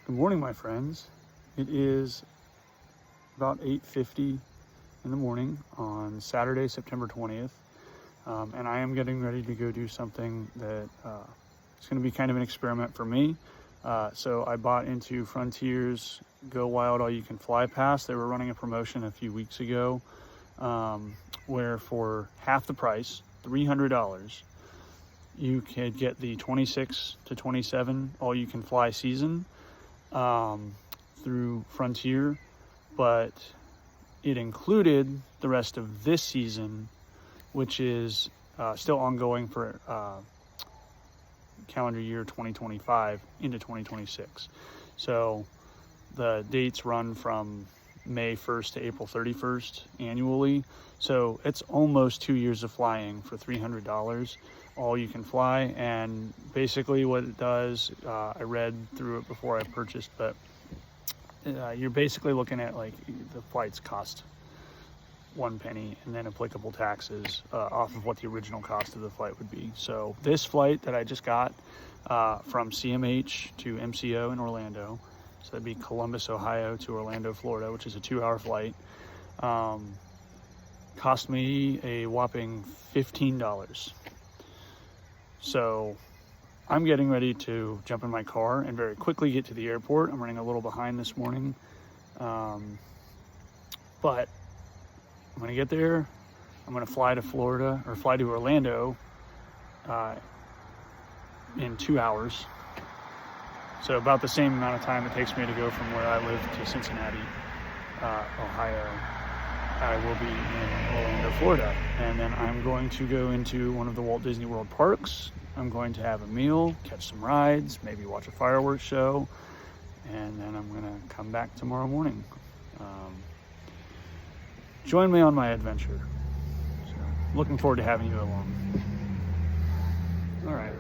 Good morning, my friends. It is about 8:50 in the morning on Saturday, September 20th, and I am getting ready to go do something that it's going to be kind of an experiment for me. So I bought into Frontier's Go Wild All You Can Fly Pass. They were running a promotion a few weeks ago where for half the price, $300, you could get the 26 to 27 All You Can Fly season through Frontier, but it included the rest of this season, which is still ongoing for calendar year 2025 into 2026. So the dates run from May 1st to April 31st annually. So it's almost 2 years of flying for $300, all you can fly. And basically what it does, I read through it before I purchased, but you're basically looking at like the flights cost 1 penny and then applicable taxes off of what the original cost of the flight would be. So this flight that I just got from CMH to MCO in Orlando, so that'd be Columbus, Ohio to Orlando, Florida, which is a 2-hour flight, cost me a whopping $15. So I'm getting ready to jump in my car and very quickly get to the airport. I'm running a little behind this morning, but I'm gonna get there. I'm gonna fly to Florida, or fly to Orlando in 2 hours. So about the same amount of time it takes me to go from where I live to Cincinnati, Ohio. I will be in Orlando, Florida. And then I'm going to go into one of the Walt Disney World parks. I'm going to have a meal, catch some rides, maybe watch a fireworks show, and then I'm gonna come back tomorrow morning. Join me on my adventure. So, looking forward to having you along. All right.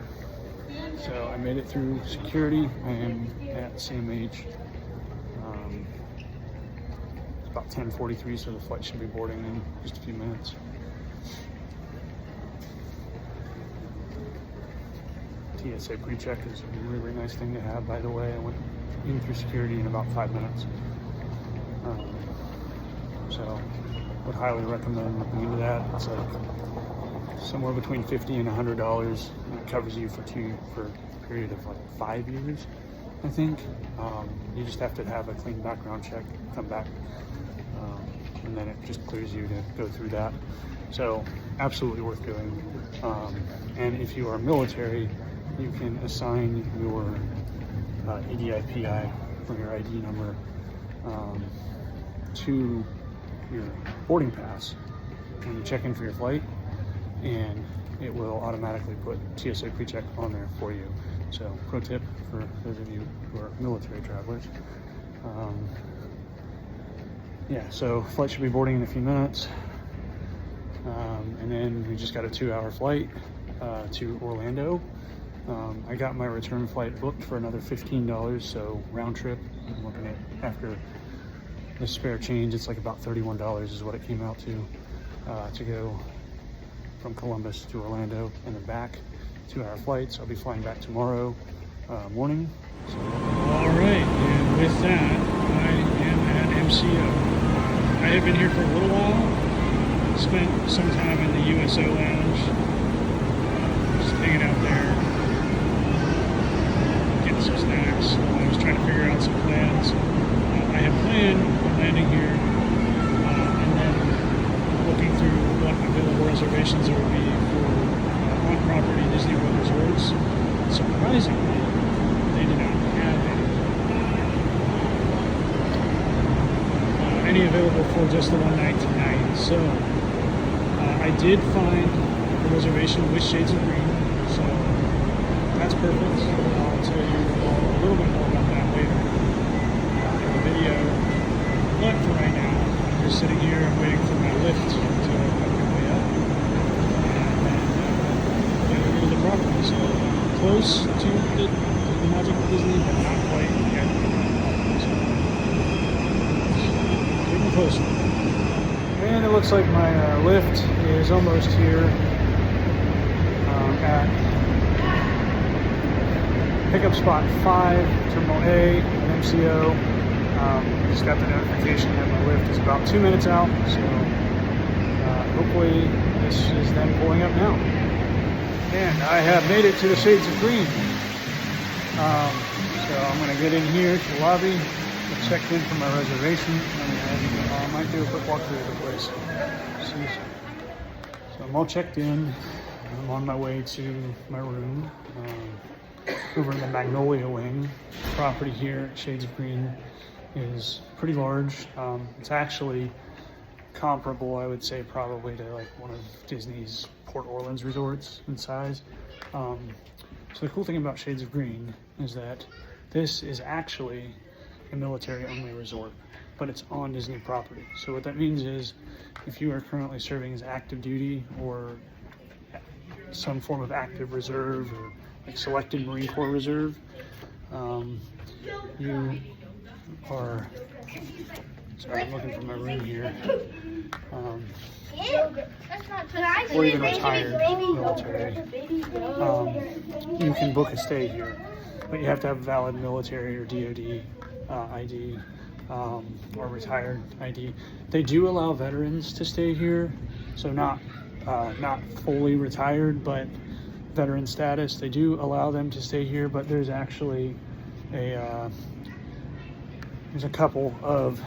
So I made it through security. I am at CMH. It's about 10:43, so the flight should be boarding in just a few minutes. TSA pre-check is a really nice thing to have, by the way. I went in through security in about 5 minutes. So would highly recommend looking into that. It's like somewhere between $50 and $100, and it covers you for a period of like 5 years, I think. You just have to have a clean background check, come back, and then it just clears you to go through that. So absolutely worth doing. And if you are military, you can assign your EDI-PI or your ID number to your boarding pass when you check in for your flight, and it will automatically put TSA pre-check on there for you. So pro tip for those of you who are military travelers. Yeah, so flight should be boarding in a few minutes. And then we just got a 2-hour flight to Orlando. I got my return flight booked for another $15, so round trip, I'm looking at, after the spare change, it's like about $31 is what it came out to go from Columbus to Orlando and then back. 2-hour flights. I'll be flying back tomorrow morning. So. All right, and with that, I am at MCO. I have been here for a little while. Spent some time in the USO lounge, just hanging out there, getting some snacks. I was trying to figure out some plans. I have planned on landing here and then looking through what available reservations there would be for on-property Disney World resorts. Surprisingly, they did not have any available for just the one night tonight. So I did find a reservation with Shades of Green, so that's perfect. I'll tell you a little bit more about that later in the video. But for right now, I'm just sitting here and waiting for my lift to come way up. And the property, so close to the Magic Disney, but not quite yet. So, getting closer. And it looks like my lift is almost here at pickup spot 5, Terminal A, and then MCO. Just got the notification that my lift is about 2 minutes out, so hopefully this is them pulling up now. And I have made it to the Shades of Green. So I'm going to get in here to the lobby. I checked in for my reservation, and I might do a quick walk through the place. So I'm all checked in. I'm on my way to my room over in the Magnolia Wing. The property here at Shades of Green is pretty large. It's actually comparable, I would say, probably to like one of Disney's Port Orleans resorts in size. So the cool thing about Shades of Green is that this is actually a military-only resort, but it's on Disney property. So what that means is if you are currently serving as active duty or some form of active reserve or like selected Marine Corps reserve, you are, sorry, I'm looking for my room here, or even retired military, you can book a stay here, but you have to have a valid military or DoD ID or retired ID. They do allow veterans to stay here, so not fully retired, but veteran status. They do allow them to stay here, but there's actually there's a couple of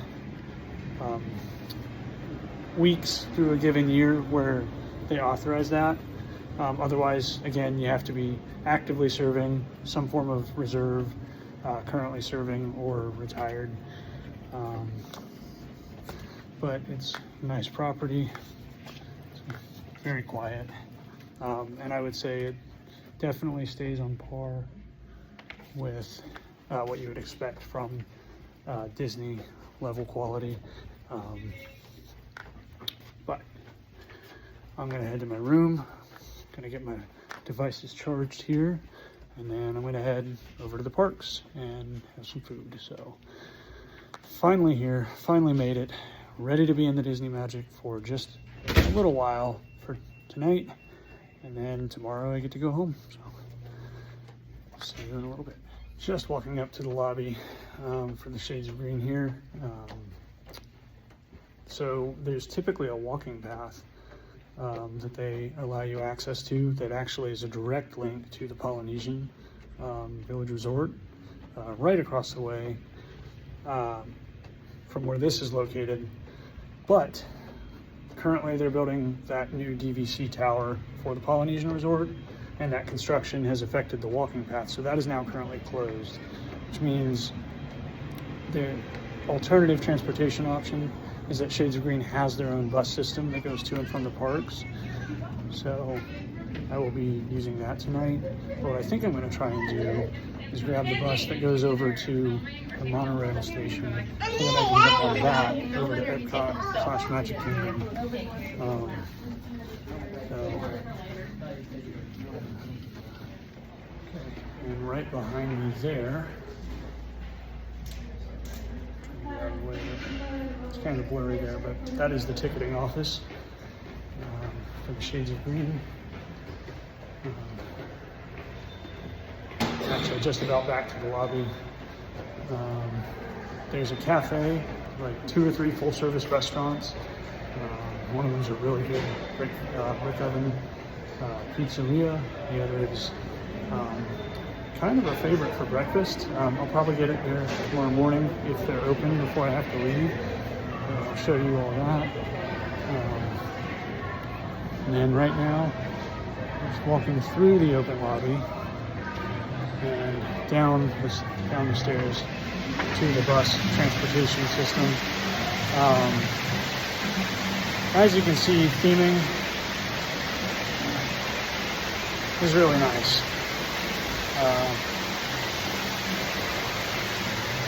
weeks through a given year where they authorize that. Otherwise, again, you have to be actively serving, some form of reserve, currently serving, or retired. But it's a nice property. It's very quiet. And I would say it definitely stays on par with what you would expect from Disney level quality. But I'm gonna head to my room, gonna get my devices charged here, and then I'm gonna head over to the parks and have some food. So finally here, finally made it, ready to be in the Disney Magic for just a little while for tonight, and then tomorrow I get to go home. So I'll see you in a little bit. Just walking up to the lobby for the Shades of Green here. So there's typically a walking path that they allow you access to that actually is a direct link to the Polynesian Village Resort, right across the way from where this is located. But currently they're building that new DVC tower for the Polynesian Resort, and that construction has affected the walking path. So that is now currently closed, which means the alternative transportation option is that Shades of Green has their own bus system that goes to and from the parks. So I will be using that tonight. What I think I'm going to try and do is grab the bus that goes over to the monorail station so that I can get on that over to Epcot / Magic Kingdom. And right behind me there, it's kind of blurry there, but that is the ticketing office for the Shades of Green. Actually, just about back to the lobby. There's a cafe, like 2 or 3 full-service restaurants. One of them's a really good brick oven pizzeria. The other is kind of a favorite for breakfast. I'll probably get it there tomorrow morning if they're open before I have to leave. I'll show you all that. And then right now, just walking through the open lobby and down the stairs to the bus transportation system. As you can see, theming is really nice.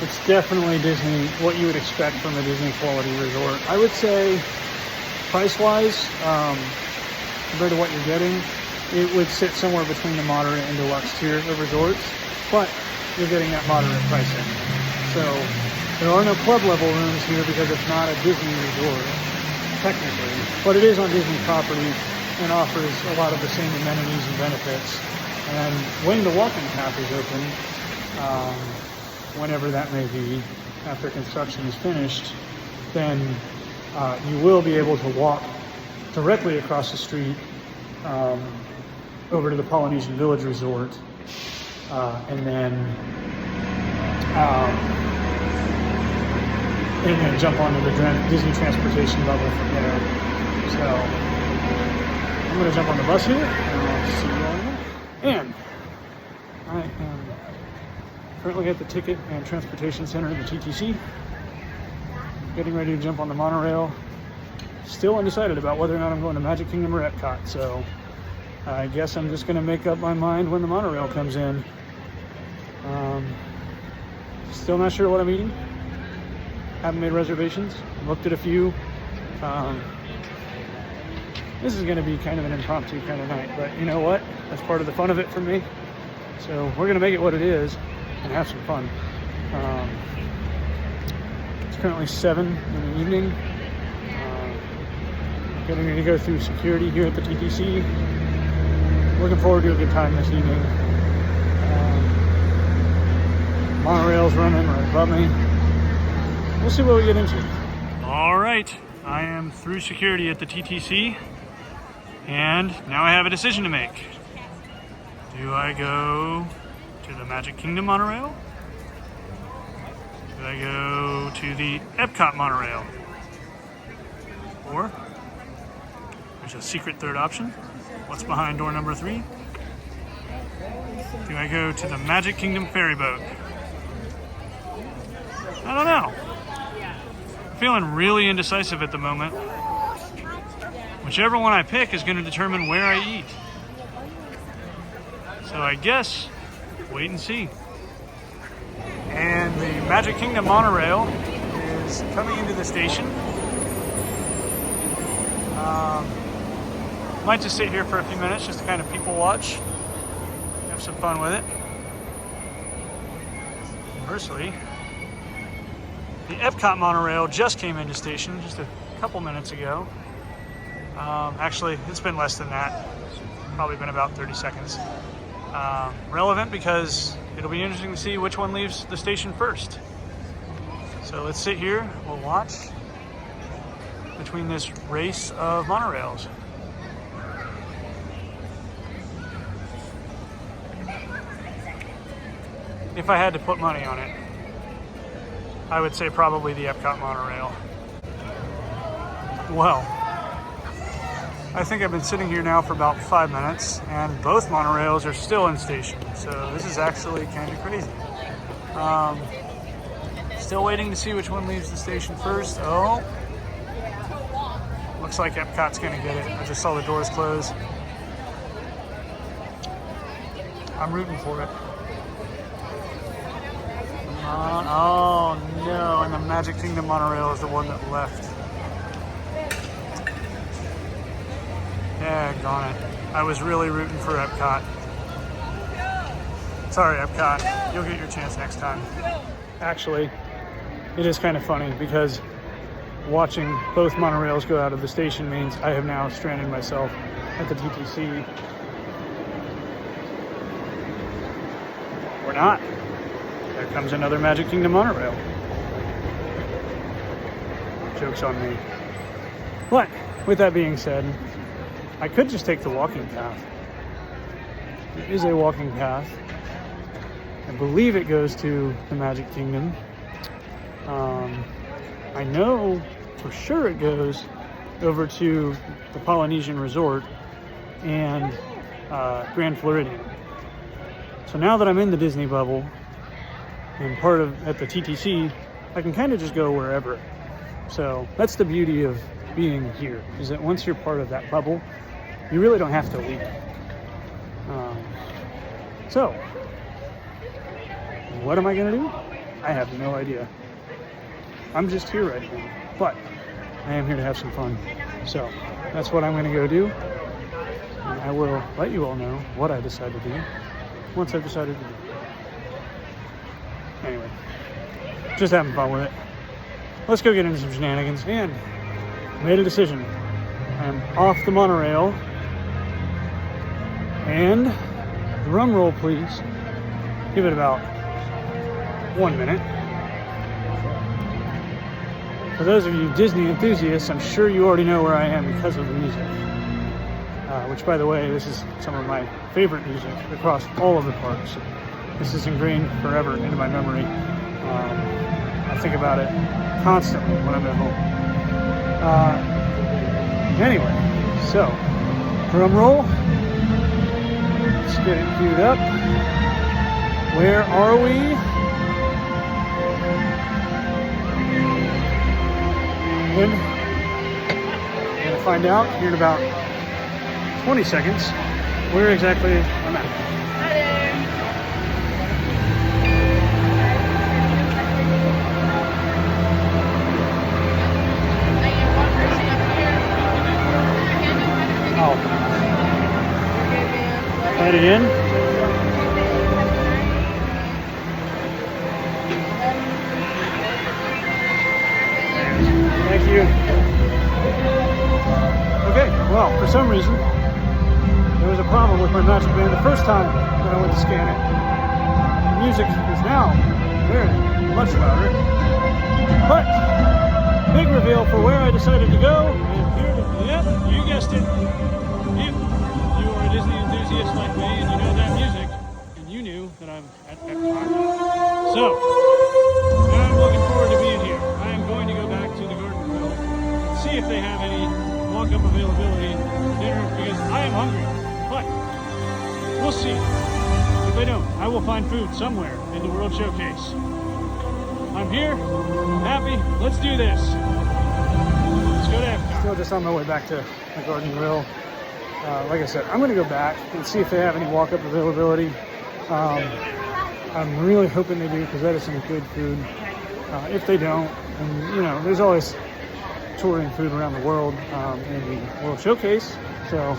It's definitely Disney, what you would expect from a Disney quality resort. I would say price-wise, compared to what you're getting, it would sit somewhere between the moderate and deluxe tier of resorts, but you're getting that moderate pricing. So there are no club level rooms here because it's not a Disney resort, technically, but it is on Disney property and offers a lot of the same amenities and benefits. And when the walking path is open, whenever that may be, after construction is finished, then you will be able to walk directly across the street over to the Polynesian Village Resort, and then jump onto the Disney transportation bubble from there. So I'm going to jump on the bus here, and I'll see you all in a minute. And I am currently at the Ticket and Transportation Center in the TTC, getting ready to jump on the monorail. Still undecided about whether or not I'm going to Magic Kingdom or Epcot, so I guess I'm just going to make up my mind when the monorail comes in. Still not sure what I'm eating. Haven't made reservations. Looked at a few. This is going to be kind of an impromptu kind of night, but you know what? That's part of the fun of it for me. So we're going to make it what it is and have some fun. It's currently 7 in the evening. Getting ready to go through security here at the TTC. Looking forward to a good time this evening. Monorail's running right above me. We'll see what we get into. All right, I am through security at the TTC, and now I have a decision to make. Do I go to the Magic Kingdom monorail? Do I go to the Epcot monorail? Or there's a secret third option. What's behind door number 3? Do I go to the Magic Kingdom ferry boat? I don't know. I'm feeling really indecisive at the moment. Whichever one I pick is going to determine where I eat. So I guess wait and see. And the Magic Kingdom monorail is coming into the station. Might just sit here for a few minutes just to kind of people watch, have some fun with it. Conversely, the Epcot monorail just came into station just a couple minutes ago. Actually, it's been less than that. Probably been about 30 seconds. Relevant because it'll be interesting to see which one leaves the station first. So let's sit here, we'll watch between this race of monorails. If I had to put money on it, I would say probably the Epcot monorail. Well, I think I've been sitting here now for about 5 minutes, and both monorails are still in station, so this is actually kind of crazy. Still waiting to see which one leaves the station first. Oh, looks like Epcot's gonna get it. I just saw the doors close. I'm rooting for it. Oh no, and the Magic Kingdom monorail is the one that left. Yeah, gone it. I was really rooting for Epcot. Sorry, Epcot. You'll get your chance next time. Actually, it is kind of funny because watching both monorails go out of the station means I have now stranded myself at the TTC. Or not. There comes another Magic Kingdom monorail. Joke's on me. But, with that being said, I could just take the walking path. There is a walking path. I believe it goes to the Magic Kingdom. I know for sure it goes over to the Polynesian Resort and Grand Floridian. So now that I'm in the Disney bubble and at the TTC, I can kind of just go wherever. So that's the beauty of being here, is that once you're part of that bubble, you really don't have to leave. So, what am I gonna do? I have no idea. I'm just here right now, but I am here to have some fun. So, that's what I'm gonna go do. And I will let you all know what I decide to do once I've decided to do it. Anyway, just having fun with it. Let's go get into some shenanigans, and made a decision. I'm off the monorail, and drum roll please, give it about 1 minute. For those of you Disney enthusiasts, I'm sure you already know where I am because of the music. Which, by the way, this is some of my favorite music across all of the parks. This is ingrained forever into my memory. I think about it constantly when I'm at home. Anyway, so, drum roll. Let's get it queued up. Where are we? I'm going to find out here in about 20 seconds where exactly I'm at. Oh. Add it in. Thank you. Okay, well, for some reason, there was a problem with my Magic Band the first time that I went to scan it. The music is now very much louder. But, big reveal for where I decided to go. And here it is. Yep, you guessed it. If you are a Disney enthusiast like me and you know that music, and you knew that I'm at Epcot. So, I'm looking forward to being here. I am going to go back to the Garden Grill and see if they have any walk-up availability for dinner, because I am hungry. But we'll see. If they don't, I will find food somewhere in the World Showcase. I'm here. I'm happy. Let's do this. Let's go to Epcot. Still just on my way back to the Garden Grill. Like I said, I'm going to go back and see if they have any walk-up availability. I'm really hoping they do, because that is some good food. If they don't, and you know, there's always touring food around the world in the World Showcase, so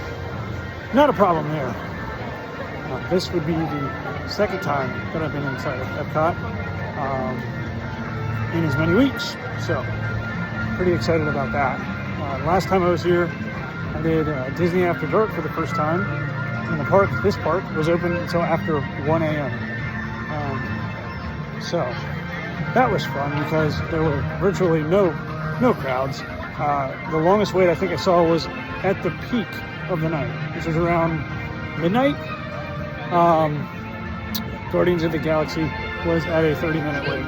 not a problem there. This would be the second time that I've been inside of Epcot in as many weeks, so pretty excited about that. Last time I was here, I did Disney After Dark for the first time, and this park was open until after 1 a.m. So that was fun because there were virtually no crowds. The longest wait I think I saw was at the peak of the night, which was around midnight. Guardians of the Galaxy was at a 30-minute wait,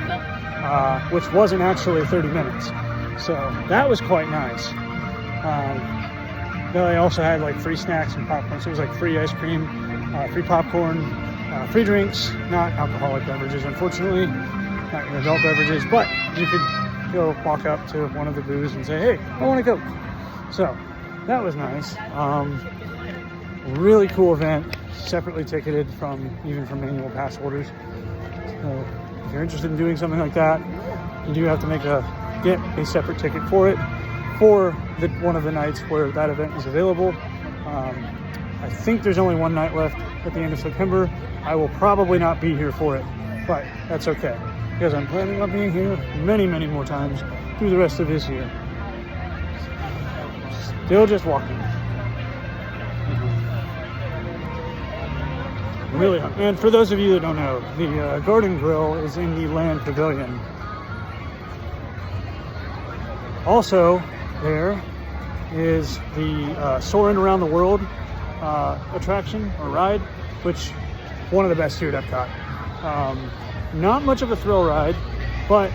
which wasn't actually 30 minutes. So that was quite nice. They also had like free snacks and popcorn. So it was like free ice cream, free popcorn, free drinks, not alcoholic beverages, unfortunately, not your adult beverages, but you could go walk up to one of the booths and say, hey, I want a Coke. So that was nice. Really cool event, separately ticketed even from annual pass holders. So if you're interested in doing something like that, you do have to get a separate ticket for it for one of the nights where that event is available. I think there's only one night left at the end of September. I will probably not be here for it, but that's okay, because I'm planning on being here many, many more times through the rest of this year. Still just walking. Really hot. And for those of you that don't know, the Garden Grill is in the Land Pavilion. Also, there is the Soarin' Around the World attraction or ride, which one of the best here at Epcot. Not much of a thrill ride, but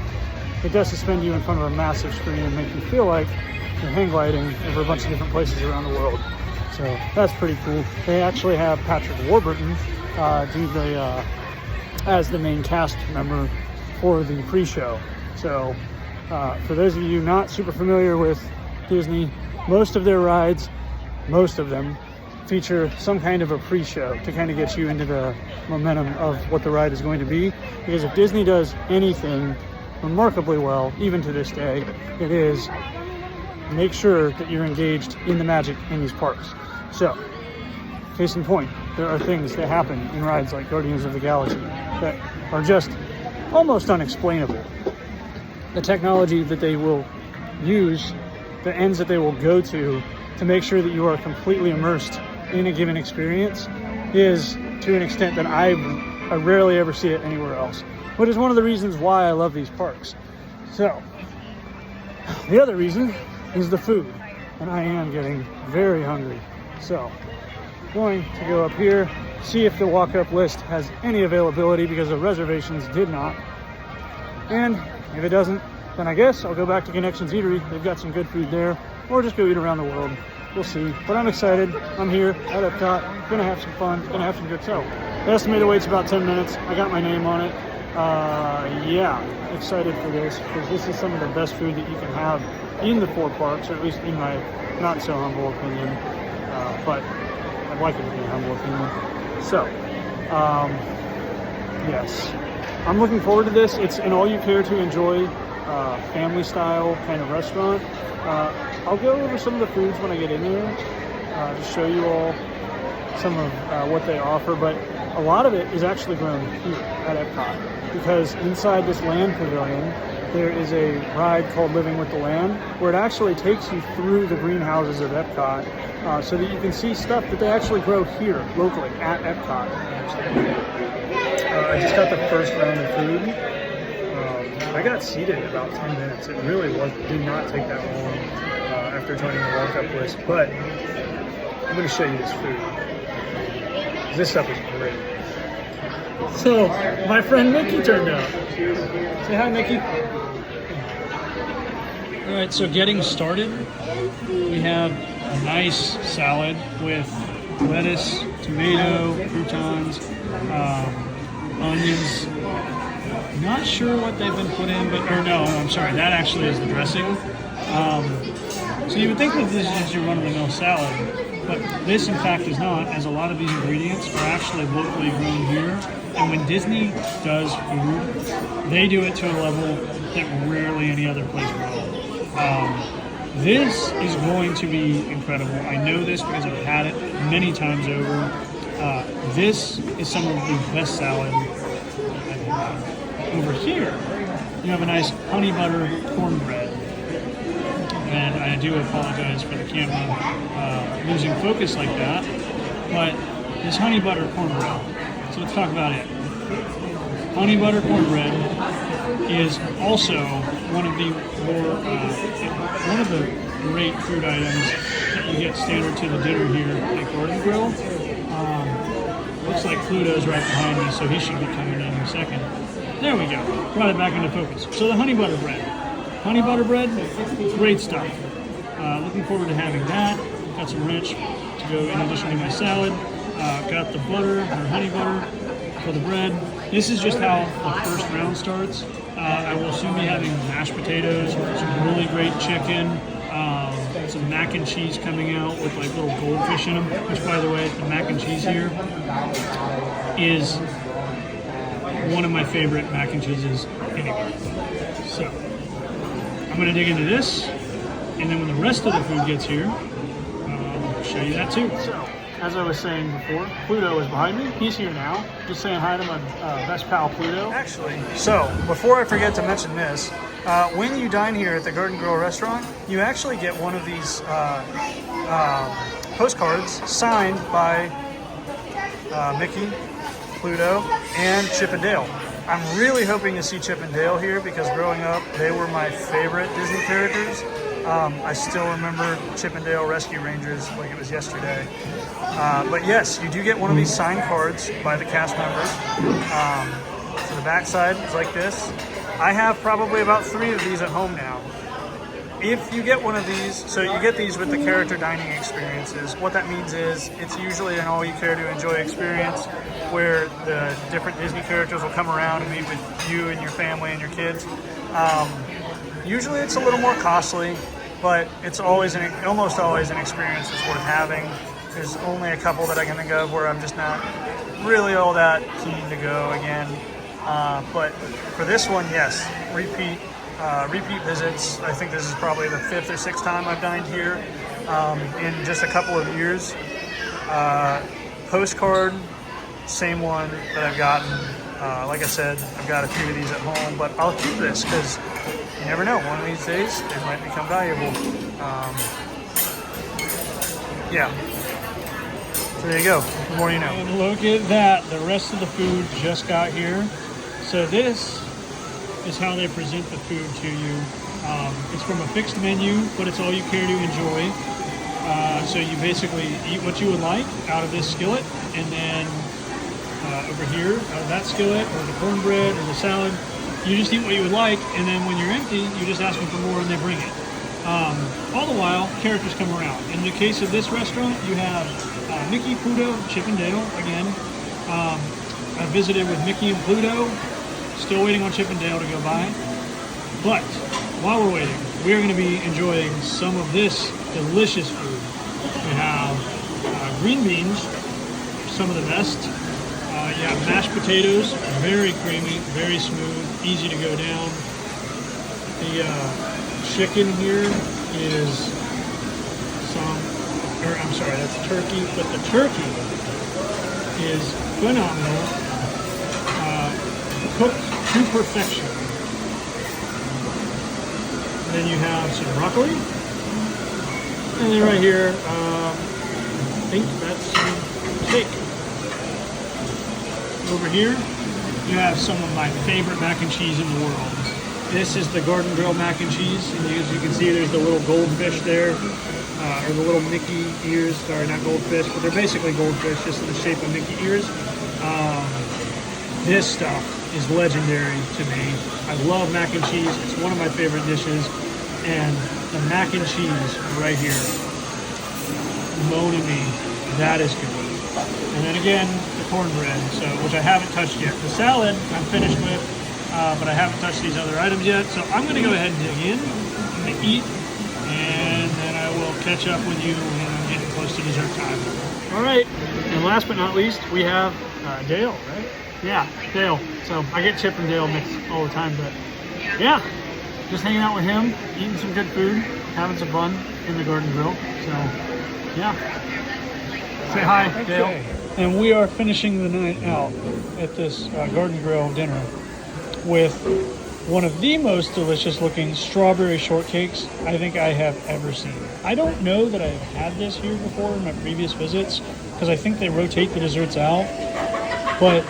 it does suspend you in front of a massive screen and make you feel like you're hang gliding over a bunch of different places around the world. So that's pretty cool. They actually have Patrick Warburton as the main cast member for the pre-show. So for those of you not super familiar with Disney, most of their rides, most of them, feature some kind of a pre-show to kind of get you into the momentum of what the ride is going to be. Because if Disney does anything remarkably well, even to this day, it is make sure that you're engaged in the magic in these parks. So, case in point, there are things that happen in rides like Guardians of the Galaxy that are just almost unexplainable. The technology that they will use, the ends that they will go to make sure that you are completely immersed in a given experience is to an extent that I rarely ever see it anywhere else. which is one of the reasons why I love these parks. So, the other reason is the food, and I am getting very hungry. So, going to go up here, see if the walk-up list has any availability because the reservations did not. And if it doesn't, then I guess I'll go back to Connections Eatery. They've got some good food there, or just go eat around the world. We'll see. But I'm excited. I'm here at Epcot. Gonna have some fun. Gonna have some good stuff. The estimated wait's about 10 minutes. I got my name on it. Yeah, excited for this because this is some of the best food that you can have in the 4 parks, or at least in my not so humble opinion. But I'd like it to be a humble opinion. So, yes, I'm looking forward to this. It's an all-you-care-to-enjoy family-style kind of restaurant. I'll go over some of the foods when I get in there to show you all some of what they offer, but a lot of it is actually grown here at Epcot because inside this land pavilion there is a ride called Living with the Land where it actually takes you through the greenhouses of Epcot so that you can see stuff that they actually grow here locally at Epcot. I just got the first round of food. I got seated in about 10 minutes. It really did not take that long after joining the walk-up list, but I'm going to show you this food. This stuff is great. So, my friend Mickey turned up. Say hi, Mickey. All right, so getting started, we have a nice salad with lettuce, tomato, croutons, onions. Not sure what they've been put in, but, or no, I'm sorry, that actually is the dressing. So you would think that this is just your run-of-the-mill salad, but this in fact is not, as a lot of these ingredients are actually locally grown here. And when Disney does food, they do it to a level that rarely any other place will. This is going to be incredible. I know this because I've had it many times over. This is some of the best salad I've had. Over here, you have a nice honey butter cornbread. And I do apologize for the camera losing focus like that, but this honey butter cornbread. So let's talk about it. Honey butter cornbread is also one of the more one of the great food items that you get standard to the dinner here at Garden Grill. Looks like Pluto's right behind me, so he should be coming in a second. There we go. Brought it back into focus. So the honey butter bread. Honey butter bread, great stuff. Looking forward to having that. Got some ranch to go in addition to my salad. Got the butter, or honey butter, for the bread. This is just how the first round starts. I will soon be having mashed potatoes, some really great chicken, some mac and cheese coming out with like little goldfish in them, which by the way, the mac and cheese here is one of my favorite mac and cheeses anywhere. So, I'm going to dig into this, and then when the rest of the food gets here, I'll show you that too. So, as I was saying before, Pluto is behind me. He's here now. Just saying hi to my best pal, Pluto. Actually, so before I forget to mention this, when you dine here at the Garden Grill restaurant, you actually get one of these postcards signed by Mickey, Pluto, and Chip and Dale. I'm really hoping to see Chip and Dale here because growing up, they were my favorite Disney characters. I still remember Chip and Dale Rescue Rangers like it was yesterday. But yes, you do get one of these signed cards by the cast members. So the backside is like this. I have probably about 3 of these at home now. If you get one of these, so you get these with the character dining experiences, what that means is it's usually an all-you-care-to-enjoy experience where the different Disney characters will come around and meet with you and your family and your kids. Usually it's a little more costly, but it's almost always an experience that's worth having. There's only a couple that I can think of where I'm just not really all that keen to go again. But for this one, yes, repeat visits. I think this is probably the 5th or 6th time I've dined here in just a couple of years. Postcard, same one that I've gotten. Like I said, I've got a few of these at home, but I'll keep this because you never know. One of these days, it might become valuable. Yeah. So there you go. The more you know. And look at that. The rest of the food just got here. So this is how they present the food to you. It's from a fixed menu, but it's all you care to enjoy. So you basically eat what you would like out of this skillet, and then over here, out of that skillet, or the cornbread, or the salad, you just eat what you would like, and then when you're empty, you just ask them for more and they bring it. All the while, characters come around. In the case of this restaurant, you have Mickey, Pluto, Chip and Dale again. I visited with Mickey and Pluto, still waiting on Chip and Dale to go by. But while we're waiting, we are going to be enjoying some of this delicious food. We have green beans, some of the best. You have mashed potatoes, very creamy, very smooth, easy to go down. The chicken here is that's turkey, but the turkey is phenomenal, cooked to perfection. Then you have some broccoli, and then right here, I think that's steak. Over here, you have some of my favorite mac and cheese in the world. This is the Garden Grill mac and cheese, and as you can see, there's the little goldfish there, or the little Mickey ears. Sorry, not goldfish, but they're basically goldfish, just in the shape of Mickey ears. This stuff is legendary to me. I love mac and cheese. It's one of my favorite dishes, and the mac and cheese right here, Mon ami, that is good. And then again, the cornbread, which I haven't touched yet. The salad I'm finished with, but I haven't touched these other items yet. So I'm going to go ahead and dig in. I'm going to eat, and then I will catch up with you when I'm getting close to dessert time. All right, and last but not least, we have Dale, right? Yeah, Dale. So I get Chip and Dale mixed all the time, but yeah, just hanging out with him, eating some good food, having some fun in the Garden Grill. So yeah. Say hi, okay. Dale. And we are finishing the night out at this Garden Grill dinner with one of the most delicious looking strawberry shortcakes I think I have ever seen. I don't know that I've had this here before in my previous visits, because I think they rotate the desserts out, but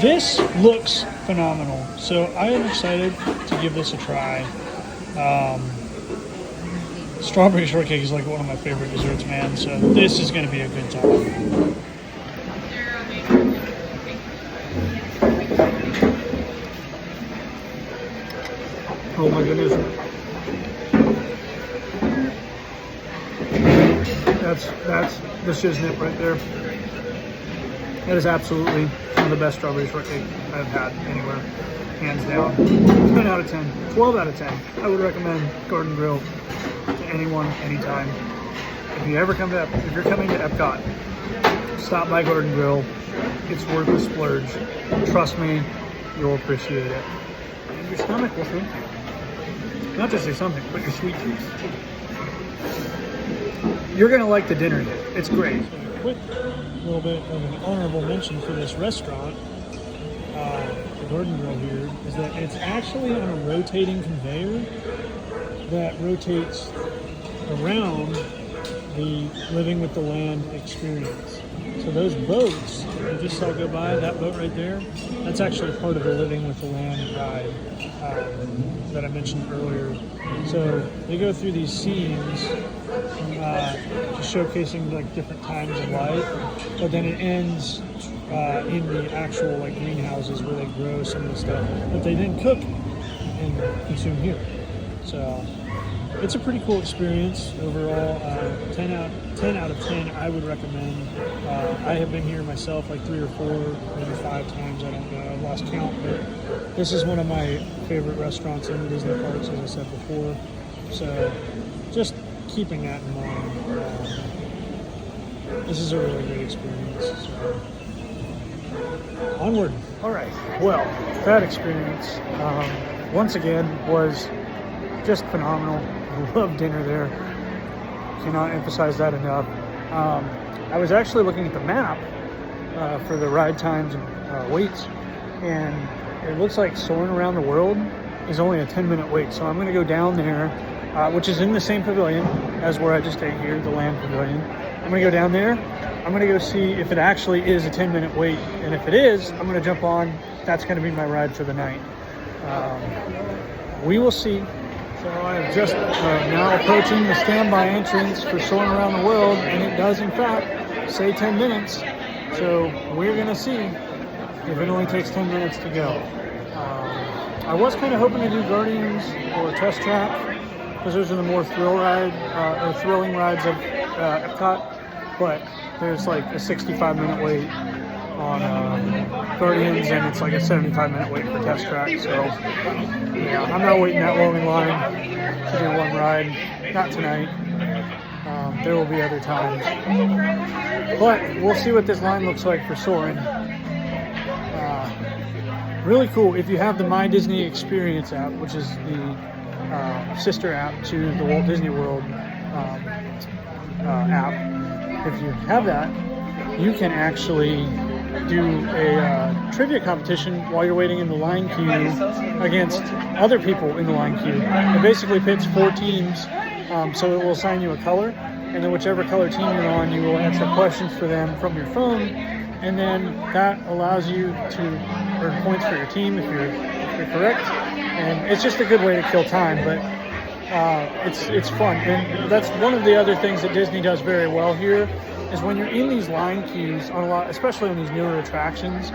this looks phenomenal. So I am excited to give this a try. Strawberry shortcake is like one of my favorite desserts, man, so this is going to be a good time. Oh my goodness. That's the shiznit right there. That is absolutely one of the best strawberry shortcake I've had anywhere, hands down. 10 out of 10, 12 out of 10. I would recommend Garden Grill to anyone, anytime. If you're coming to Epcot, stop by Garden Grill. It's worth the splurge. Trust me, you'll appreciate it. And your stomach will thank you. Not just your stomach, but your sweet tooth. You're gonna like the dinner here. It's great. So a quick little bit of an honorable mention for this restaurant, the Garden Grill here, is that it's actually on a rotating conveyor that rotates around the Living with the Land experience. So those boats that you just saw go by, that boat right there, that's actually part of the Living with the Land ride that I mentioned earlier. So they go through these scenes just showcasing like different times of life, but then it ends in the actual like greenhouses where they grow some of the stuff that they then cook and consume here. So it's a pretty cool experience overall. 10 out of 10 I would recommend. I have been here myself like 3 or 4, maybe 5 times, I don't know, I've lost count, but this is one of my favorite restaurants in the Disney parks, as I said before. So just keeping that in mind, this is a really great experience. So. Onward. All right, well, that experience once again was just phenomenal. Love dinner there. Cannot emphasize that enough. I was actually looking at the map for the ride times and waits, and it looks like Soarin' Around the World is only a 10-minute wait. So I'm going to go down there, which is in the same pavilion as where I just ate here, the Land Pavilion. I'm going to go down there. I'm going to go see if it actually is a 10-minute wait, and if it is, I'm going to jump on that's going to be my ride for the night. We will see. So I am just now approaching the standby entrance for Soaring Around the World, and it does in fact say 10 minutes. So we're going to see if it only takes 10 minutes to go. I was kind of hoping to do Guardians or Test Track, because those are the more thrilling rides of Epcot, but there's like a 65-minute wait on Guardians, and it's like a 75-minute wait for Test Track. So yeah, I'm not waiting that long in line to do one ride. Not tonight. There will be other times, but we'll see what this line looks like for Soarin'. Really cool. If you have the My Disney Experience app, which is the sister app to the Walt Disney World app, if you have that, you can actually do a trivia competition while you're waiting in the line queue against other people in the line queue. It basically pits 4 teams, so it will assign you a color, and then whichever color team you're on, you will answer questions for them from your phone, and then that allows you to earn points for your team if you're correct. And it's just a good way to kill time, but it's fun. And that's one of the other things that Disney does very well here, is when you're in these line queues on a lot, especially on these newer attractions,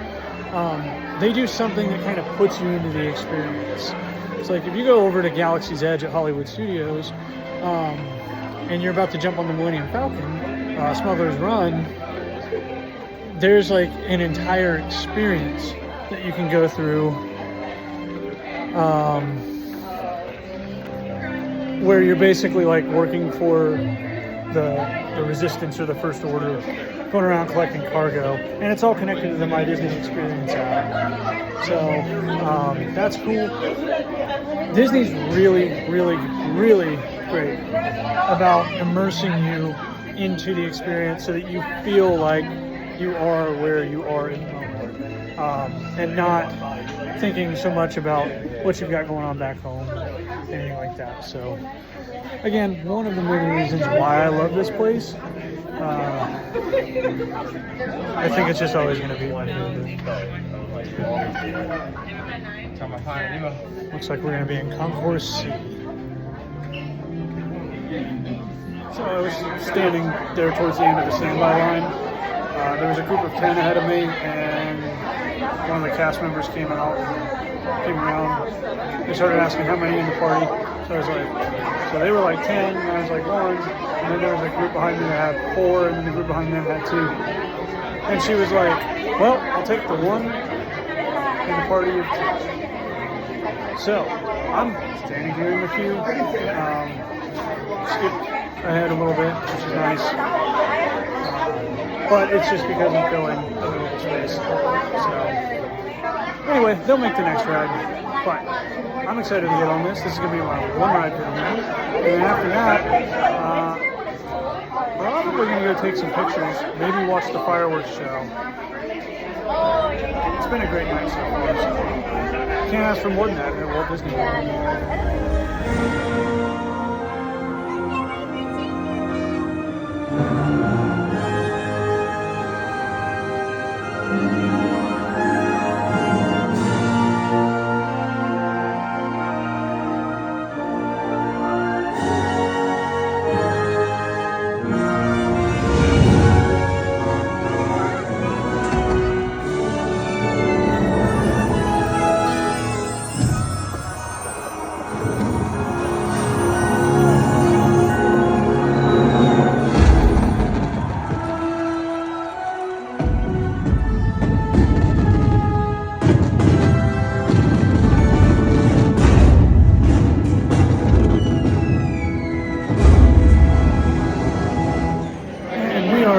they do something that kind of puts you into the experience. It's like if you go over to Galaxy's Edge at Hollywood Studios, and you're about to jump on the Millennium Falcon, Smuggler's Run, there's like an entire experience that you can go through, where you're basically like working for the Resistance or the First Order, going around collecting cargo, and it's all connected to the My Disney Experience app. So that's cool. Disney's really, really, really great about immersing you into the experience so that you feel like you are where you are in the moment, and not thinking so much about what you've got going on back home, anything like that. So again, one of the many reasons why I love this place. I think it's just always going to be my favorite. Looks like we're going to be in Concourse C. So I was standing there towards the end of the standby line. There was a group of 10 ahead of me, and one of the cast members came around. They started asking how many in the party. So I was like, so they were like 10, and I was like 1, and then there was a group behind me that had 4, and then the group behind them had 2. And she was like, well, I'll take the 1 in the party of 2. So I'm standing here in the queue, skipped ahead a little bit, which is nice. But it's just because I'm filling a little space. So anyway, they'll make the next ride. But I'm excited to get on this. This is going to be my one ride for the night. And then after that, probably going to go take some pictures. Maybe watch the fireworks show. It's been a great night so far. So can't ask for more than that at Walt Disney World.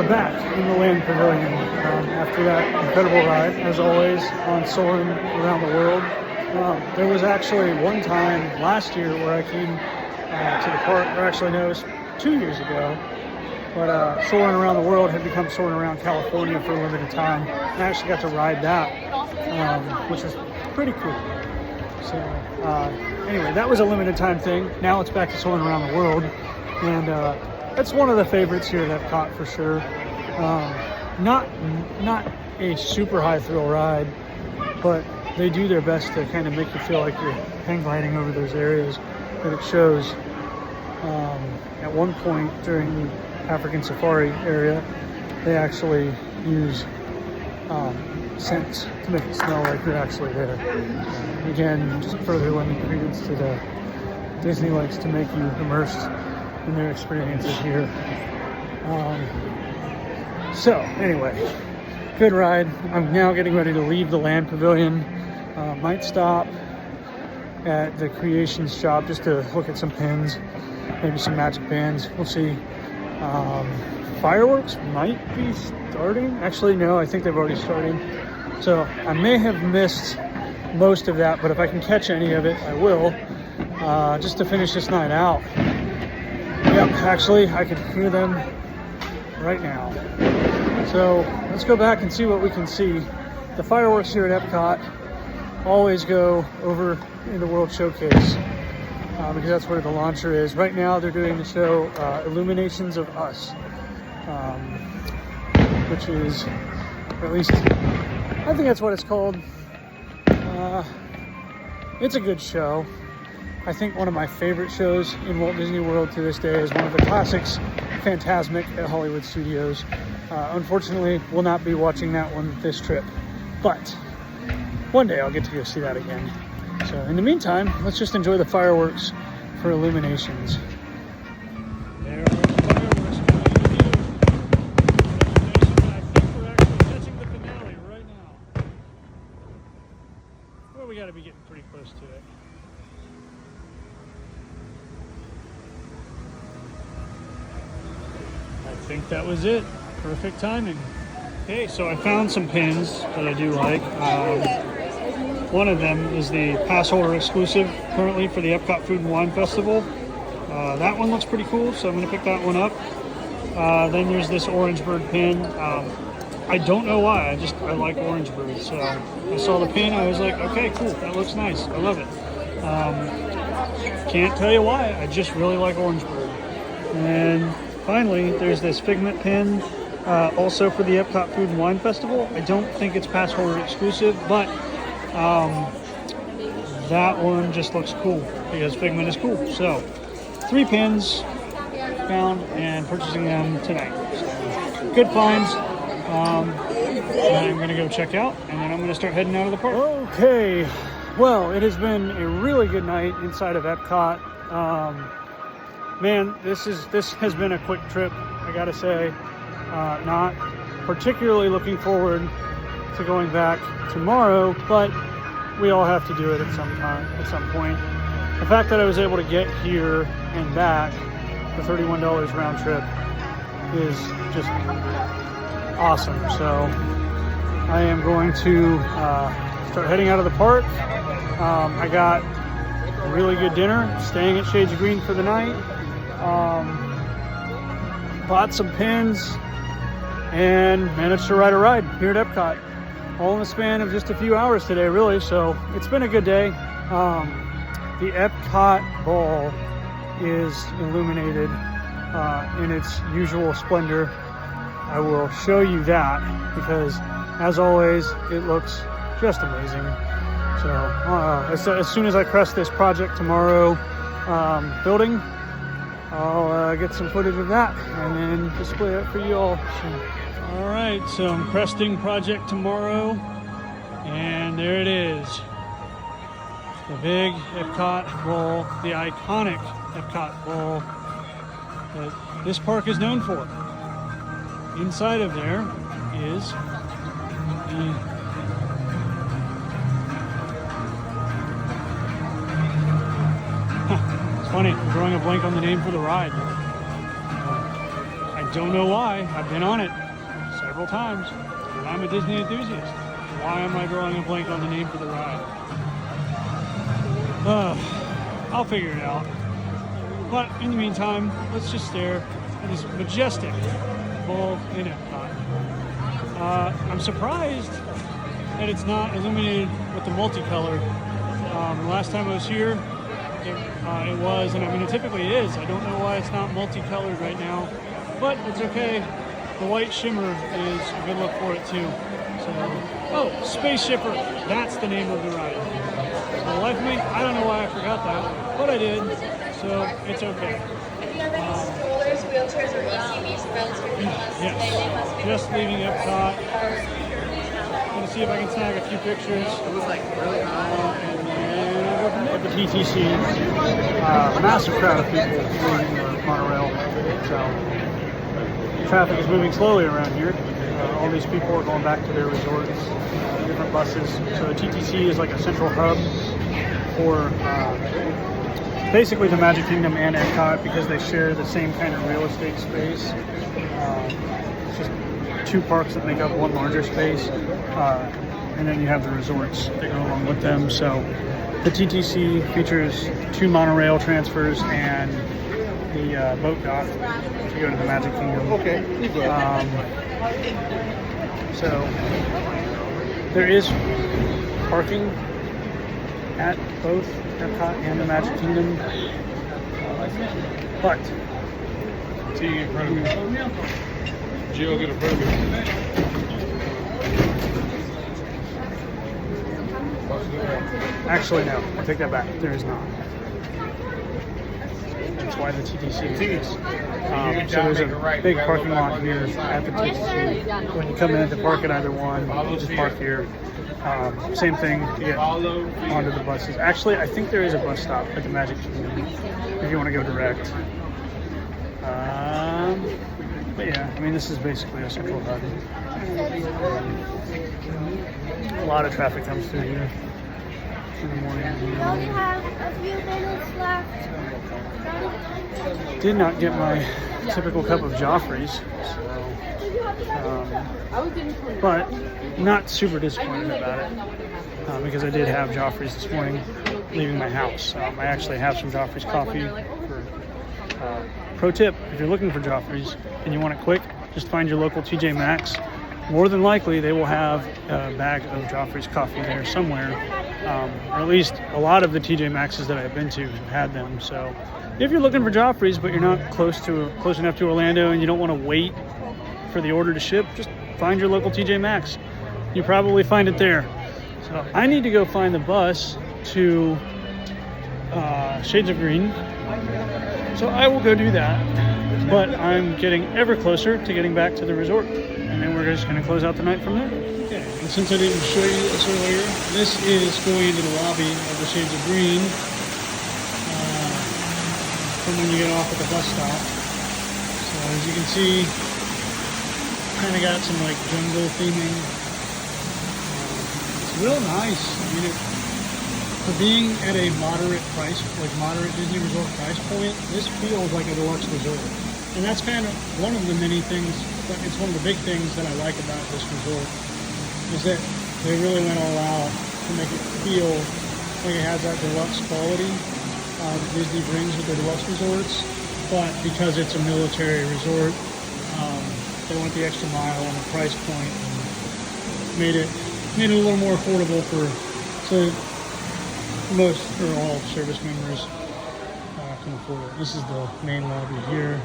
Back in the Land Pavilion after that incredible ride, as always, on Soaring Around the World. There was actually one time last year where I came to the park, or actually no, it was 2 years ago, but Soaring Around the World had become Soaring Around California for a limited time, and I actually got to ride that, which was pretty cool. So anyway, that was a limited time thing. Now it's back to Soaring Around the World, and it's one of the favorites here at Epcot for sure. Not a super high thrill ride, but they do their best to kind of make you feel like you're hang gliding over those areas that it shows. At one point during the African safari area, they actually use scents to make it smell like you're actually there. Again, just further lending credence to the Disney likes to make you immersed in their experiences here. So anyway, good ride. I'm now getting ready to leave the land pavilion. Might stop at the creations shop just to look at some pins, maybe some magic bands. We'll see. Fireworks might be starting. Actually, no, I think they've already started. So I may have missed most of that, but if I can catch any of it, I will, just to finish this night out. Yep, actually, I could hear them right now. So let's go back and see what we can see. The fireworks here at Epcot always go over in the World Showcase because that's where the launcher is. Right now, they're doing the show Illuminations of Us, which is, or at least I think that's what it's called. It's a good show. I think one of my favorite shows in Walt Disney World to this day is one of the classics, Fantasmic at Hollywood Studios. Unfortunately, will not be watching that one this trip, but one day I'll get to go see that again. So in the meantime, let's just enjoy the fireworks for Illuminations. There are the fireworks coming in. I think we're actually catching the finale right now. Well, we got to be getting pretty close to it. I think that was it. Perfect timing. Okay, so I found some pins that I do like. One of them is the pass holder exclusive currently for the Epcot Food and Wine Festival. That one looks pretty cool, so I'm going to pick that one up. Then there's this Orange Bird pin. I don't know why, I like Orange Bird. So I saw the pin, I was like, okay, cool, that looks nice. I love it. Can't tell you why, I just really like Orange Bird. And finally, there's this Figment pin, also for the Epcot Food and Wine Festival. I don't think it's pass holder exclusive, but that one just looks cool because Figment is cool. So 3 pins found and purchasing them tonight. So, good finds. I'm going to go check out, and then I'm going to start heading out of the park. Okay, well, it has been a really good night inside of Epcot. Man, this has been a quick trip, I gotta say. Not particularly looking forward to going back tomorrow, but we all have to do it at some point. The fact that I was able to get here and back for $31 round trip is just awesome. So I am going to start heading out of the park. I got a really good dinner, staying at Shades of Green for the night. Bought some pins and managed to ride a ride here at Epcot, all in the span of just a few hours today, really. So it's been a good day. The Epcot ball is illuminated in its usual splendor. I will show you that because, as always, it looks just amazing. So as soon as I crest this Project Tomorrow building, I'll get some footage of that and then display it for you all. All right, so I'm cresting Project Tomorrow, and there it is. The big Epcot ball, the iconic Epcot ball that this park is known for. Inside of there is the funny, I'm drawing a blank on the name for the ride. I don't know why. I've been on it several times, and I'm a Disney enthusiast. Why am I drawing a blank on the name for the ride? I'll figure it out. But in the meantime, let's just stare at this majestic ball in Epcot. I'm surprised that it's not illuminated with the multicolor. The last time I was here, it was, and I mean, it typically is. I don't know why it's not multicolored right now, but it's okay. The white shimmer is a good look for it too. So Oh, Space Shipper. That's the name of the ride. For the life of me, I don't know why I forgot that, but I did, so it's okay. If you have any strollers, wheelchairs, or ATVs, friends, or Yes, just leaving Epcot. Gonna see if I can snag a few pictures. It was like really high. At the TTC, massive crowd of people leaving the monorail. So traffic is moving slowly around here. All these people are going back to their resorts, different buses. So the TTC is like a central hub for basically the Magic Kingdom and Epcot because they share the same kind of real estate space. It's just two parks that make up one larger space. And then you have the resorts that go along with them. So the TTC features 2 monorail transfers and the boat dock to go to the Magic Kingdom. Okay. So there is parking at both Epcot and the Magic Kingdom, but See in front of me. Jill, get in front of me. actually no, I take that back. There is not. That's why the TTC exists. So there's a big parking lot here at the TTC. When you come in to park at either one, you just park here. Same thing to get onto the buses. Actually, I think there is a bus stop at the Magic Kingdom if you want to go direct. But yeah, I mean, this is basically a central hub. A lot of traffic comes through here in the morning. We only have a few minutes left. Did not get my typical cup of Joffrey's, but not super disappointed about it because I did have Joffrey's this morning leaving my house. I actually have some Joffrey's coffee. Pro tip, if you're looking for Joffrey's and you want it quick, just find your local TJ Maxx. More than likely, they will have a bag of Joffrey's coffee there somewhere, or at least a lot of the TJ Maxx's that I've been to have had them. So if you're looking for Joffrey's, but you're not close enough to Orlando and you don't want to wait for the order to ship, just find your local TJ Maxx. You probably find it there. So I need to go find the bus to Shades of Green. So I will go do that, but I'm getting ever closer to getting back to the resort, and then we're just going to close out the night from there. Okay, and since I didn't show you this earlier, this is going into the lobby of the Shades of Green from when you get off at the bus stop. So as you can see, kind of got some like jungle theming. It's real nice. I mean, for being at a moderate price, like moderate Disney Resort price point, this feels like a deluxe resort. And that's kind of one of the many things, but it's one of the big things that I like about this resort, is that they really went all out to make it feel like it has that deluxe quality that Disney brings with their deluxe resorts. But because it's a military resort, they went the extra mile on the price point and made it a little more affordable so most or all service members can afford it. This is the main lobby here.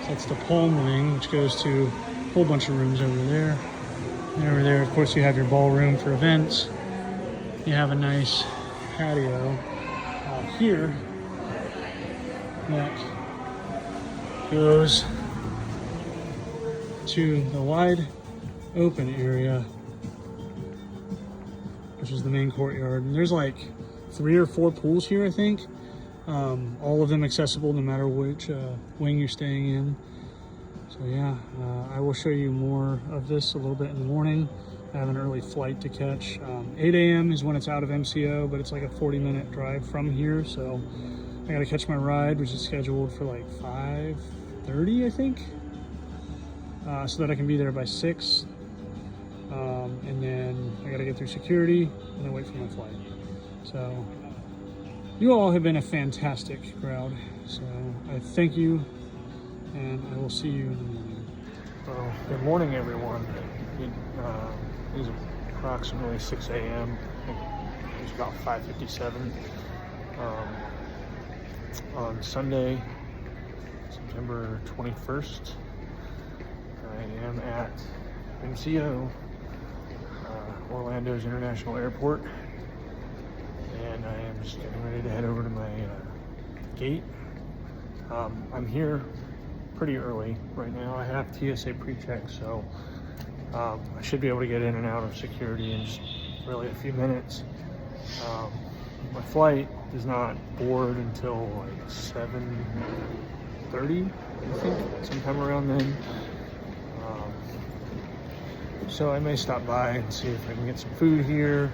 So that's the Palm Wing, which goes to a whole bunch of rooms over there. And over there, of course, you have your ballroom for events. You have a nice patio here that goes to the wide open area, which is the main courtyard. And there's like 3 or 4 pools here, I think. All of them accessible no matter which wing you're staying in. So yeah, I will show you more of this a little bit in the morning. I have an early flight to catch. 8 a.m. is when it's out of MCO, but it's like a 40-minute drive from here. So I gotta catch my ride, which is scheduled for like 5:30, I think. So that I can be there by 6. And then I gotta get through security and then wait for my flight. So you all have been a fantastic crowd. So I thank you, and I will see you in the morning. Well, good morning, everyone. It is approximately 6 a.m. I think it's about 5:57 on Sunday, September 21st. I am at MCO. Orlando's International Airport, and I am just getting ready to head over to my gate. I'm here pretty early right now. I have TSA pre-check, so I should be able to get in and out of security in just really a few minutes. My flight is not board until like 7:30, I think, sometime around then. So I may stop by and see if I can get some food here,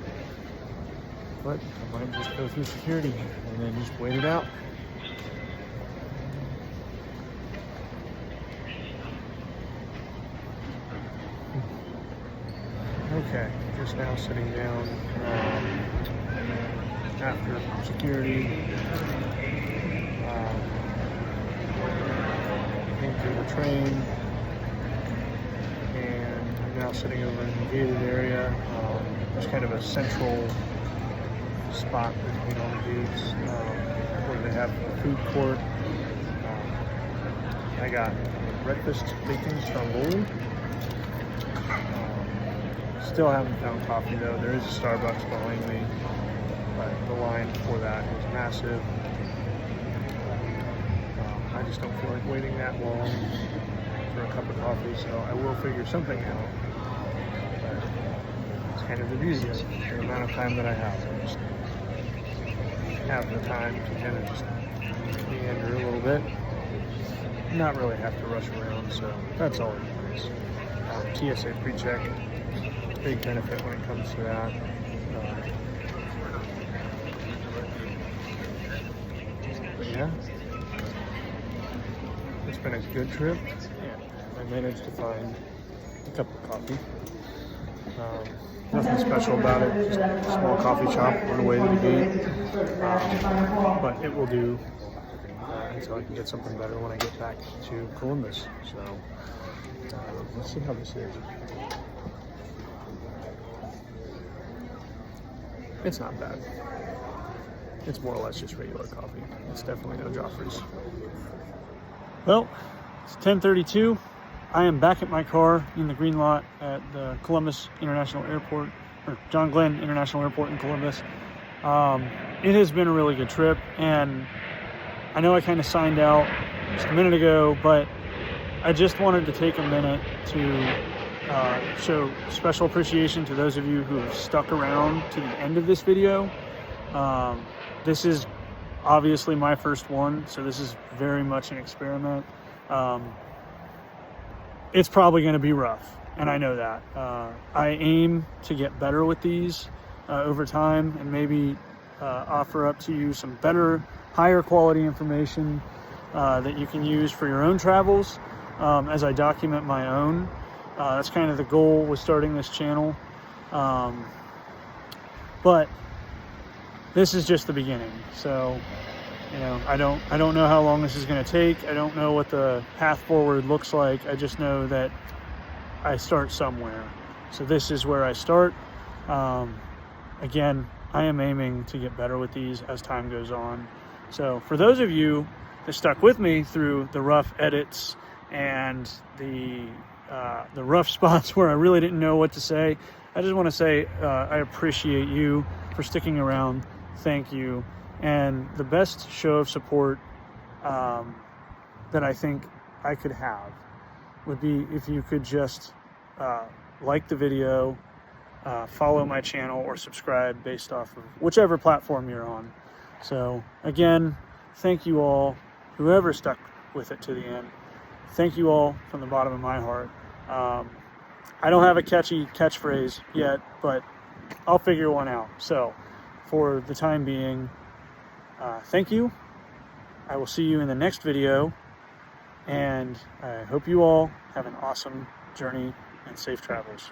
but I might just go through security and then just wait it out. Okay, just now sitting down after security, came through the train, and I'm now sitting over in the gated area. There's kind of a central spot between all the gates where they have a food court. I got breakfast bacon stromboli. Still haven't found coffee though. There is a Starbucks behind me, but the line for that is massive. I just don't feel like waiting that long for a cup of coffee, so I will figure something out. But it's kind of the beauty of the amount of time that I have. I just have the time to kind of just meander a little bit, not really have to rush around, so that's all it is. TSA pre-check. Big benefit when it comes to that. But yeah, it's been a good trip. I managed to find a cup of coffee. Nothing special about it, just a small coffee shop on the way to the gate. But it will do until I can get something better when I get back to Columbus. So let's see how this is. It's not bad. It's more or less just regular coffee. It's definitely no Joffrey's. Well, it's 10:32. I am back at my car in the green lot at the Columbus International Airport, or John Glenn International Airport in Columbus. It has been a really good trip, and I know I kind of signed out just a minute ago, but I just wanted to take a minute to show special appreciation to those of you who have stuck around to the end of this video. This is obviously my first one, so this is very much an experiment. It's probably going to be rough, and I know that. I aim to get better with these over time, and maybe offer up to you some better, higher quality information that you can use for your own travels as I document my own. That's kind of the goal with starting this channel. But this is just the beginning. So, you know, I don't know how long this is going to take. I don't know what the path forward looks like. I just know that I start somewhere. So this is where I start. Again, I am aiming to get better with these as time goes on. So for those of you that stuck with me through the rough edits and the rough spots where I really didn't know what to say, I just want to say I appreciate you for sticking around. Thank you. And the best show of support that I think I could have would be if you could just like the video, follow my channel, or subscribe based off of whichever platform you're on. So again, thank you all, whoever stuck with it to the end. Thank you all from the bottom of my heart. I don't have a catchy catchphrase yet, but I'll figure one out. So for the time being, thank you. I will see you in the next video, and I hope you all have an awesome journey and safe travels.